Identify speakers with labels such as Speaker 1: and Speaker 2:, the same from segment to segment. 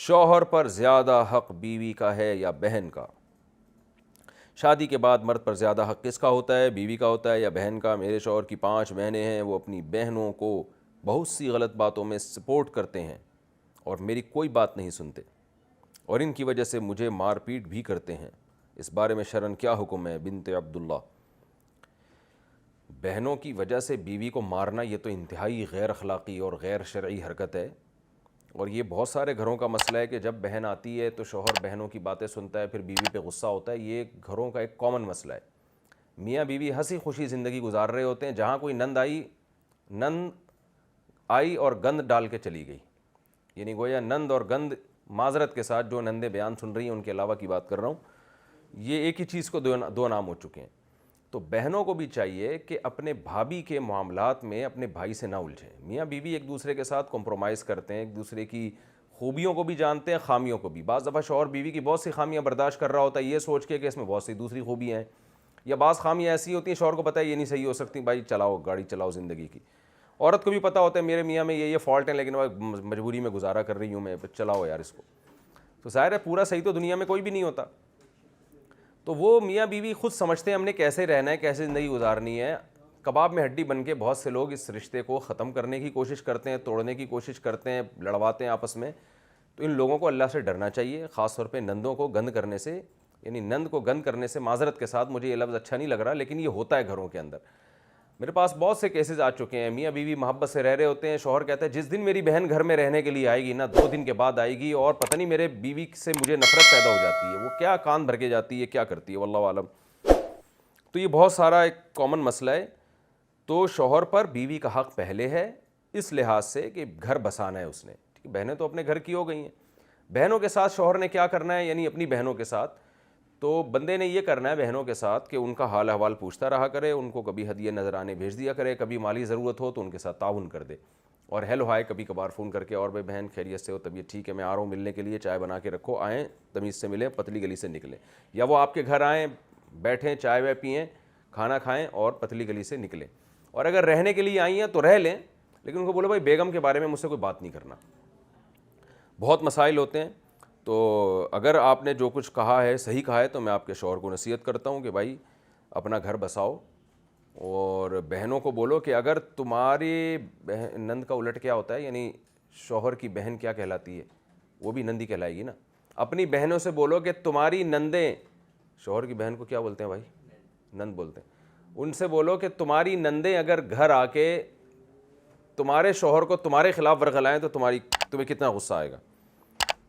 Speaker 1: شوہر پر زیادہ حق بیوی کا ہے یا بہن کا؟ شادی کے بعد مرد پر زیادہ حق کس کا ہوتا ہے، بیوی کا ہوتا ہے یا بہن کا؟ میرے شوہر کی 5 بہنیں ہیں، وہ اپنی بہنوں کو بہت سی غلط باتوں میں سپورٹ کرتے ہیں اور میری کوئی بات نہیں سنتے، اور ان کی وجہ سے مجھے مار پیٹ بھی کرتے ہیں، اس بارے میں شرعاً کیا حکم ہے؟ بنت عبداللہ۔ بہنوں کی وجہ سے بیوی کو مارنا یہ تو انتہائی غیر اخلاقی اور غیر شرعی حرکت ہے، اور یہ بہت سارے گھروں کا مسئلہ ہے کہ جب بہن آتی ہے تو شوہر بہنوں کی باتیں سنتا ہے، پھر بیوی پہ غصہ ہوتا ہے۔ یہ گھروں کا ایک کامن مسئلہ ہے۔ میاں بیوی ہنسی خوشی زندگی گزار رہے ہوتے ہیں، جہاں کوئی نند آئی اور گند ڈال کے چلی گئی، یعنی گویا نند اور گند، معذرت کے ساتھ جو نندیں بیان سن رہی ہیں ان کے علاوہ کی بات کر رہا ہوں، یہ ایک ہی چیز کو دو نام ہو چکے ہیں۔ تو بہنوں کو بھی چاہیے کہ اپنے بھابھی کے معاملات میں اپنے بھائی سے نہ الجھیں۔ میاں بیوی ایک دوسرے کے ساتھ کمپرومائز کرتے ہیں، ایک دوسرے کی خوبیوں کو بھی جانتے ہیں، خامیوں کو بھی۔ بعض دفعہ شوہر بیوی کی بہت سی خامیاں برداشت کر رہا ہوتا ہے یہ سوچ کے کہ اس میں بہت سی دوسری خوبیاں ہیں، یا بعض خامیاں ایسی ہوتی ہیں شوہر کو پتہ ہے یہ نہیں صحیح ہو سکتی، بھائی چلاؤ گاڑی چلاؤ زندگی کی۔ عورت کو بھی پتہ ہوتا ہے میرے میاں میں یہ فالٹ ہیں، لیکن وہ مجبوری میں گزارا کر رہی ہوں میں، چلاؤ یار اس کو۔ تو ظاہر ہے پورا صحیح تو دنیا میں کوئی بھی نہیں ہوتا، تو وہ میاں بیوی خود سمجھتے ہیں ہم نے کیسے رہنا ہے، کیسے زندگی گزارنی ہے۔ کباب میں ہڈی بن کے بہت سے لوگ اس رشتے کو ختم کرنے کی کوشش کرتے ہیں، توڑنے کی کوشش کرتے ہیں، لڑواتے ہیں آپس میں۔ تو ان لوگوں کو اللہ سے ڈرنا چاہیے، خاص طور پہ نندوں کو گند کرنے سے، یعنی نند کو گند کرنے سے، معذرت کے ساتھ مجھے یہ لفظ اچھا نہیں لگ رہا لیکن یہ ہوتا ہے گھروں کے اندر۔ میرے پاس بہت سے کیسز آ چکے ہیں، میاں بیوی محبت سے رہ رہے ہوتے ہیں، شوہر کہتا ہے جس دن میری بہن گھر میں رہنے کے لیے آئے گی نا 2 دن کے بعد آئے گی، اور پتہ نہیں میرے بیوی سے مجھے نفرت پیدا ہو جاتی ہے، وہ کیا کان بھر کے جاتی ہے، کیا کرتی ہے، واللہ عالم۔ تو یہ بہت سارا ایک کامن مسئلہ ہے۔ تو شوہر پر بیوی کا حق پہلے ہے اس لحاظ سے کہ گھر بسانا ہے اس نے، ٹھیک ہے، بہنیں تو اپنے گھر کی ہو گئی ہیں۔ بہنوں کے ساتھ شوہر نے کیا کرنا ہے، یعنی اپنی بہنوں کے ساتھ تو بندے نے یہ کرنا ہے بہنوں کے ساتھ کہ ان کا حال احوال پوچھتا رہا کرے، ان کو کبھی ہدیے نذرانے بھیج دیا کرے، کبھی مالی ضرورت ہو تو ان کے ساتھ تعاون کر دے، اور ہیلو ہائے کبھی کبھار فون کر کے، اور بھائی بہن خیریت سے ہو، طبیعت ٹھیک ہے، میں آ رہا ہوں ملنے کے لیے، چائے بنا کے رکھو، آئیں تمیز سے ملیں، پتلی گلی سے نکلیں، یا وہ آپ کے گھر آئیں، بیٹھیں، چائے وائے پئیں، کھانا کھائیں اور پتلی گلی سے نکلیں۔ اور اگر رہنے کے لیے آئی ہیں تو رہ لیں، لیکن ان کو بولو بھائی بیگم کے بارے میں مجھ سے کوئی بات نہیں کرنا۔ بہت مسائل ہوتے ہیں، تو اگر آپ نے جو کچھ کہا ہے صحیح کہا ہے تو میں آپ کے شوہر کو نصیحت کرتا ہوں کہ بھائی اپنا گھر بساؤ، اور بہنوں کو بولو کہ اگر تمہاری نند کا الٹ کیا ہوتا ہے، یعنی شوہر کی بہن کیا کہلاتی ہے، وہ بھی نندی کہلائے گی نا۔ اپنی بہنوں سے بولو کہ تمہاری نندیں، شوہر کی بہن کو کیا بولتے ہیں بھائی، نند بولتے ہیں، ان سے بولو کہ تمہاری نندیں اگر گھر آ کے تمہارے شوہر کو تمہارے خلاف ورغلائیں تو تمہیں کتنا غصہ آئے گا۔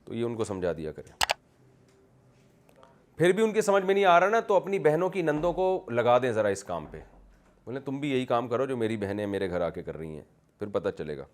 Speaker 1: تو یہ ان کو سمجھا دیا کریں۔ پھر بھی ان کی سمجھ میں نہیں آ رہا نا، تو اپنی بہنوں کی نندوں کو لگا دیں ذرا اس کام پہ، بولیں تم بھی یہی کام کرو جو میری بہنیں میرے گھر آ کے کر رہی ہیں، پھر پتہ چلے گا۔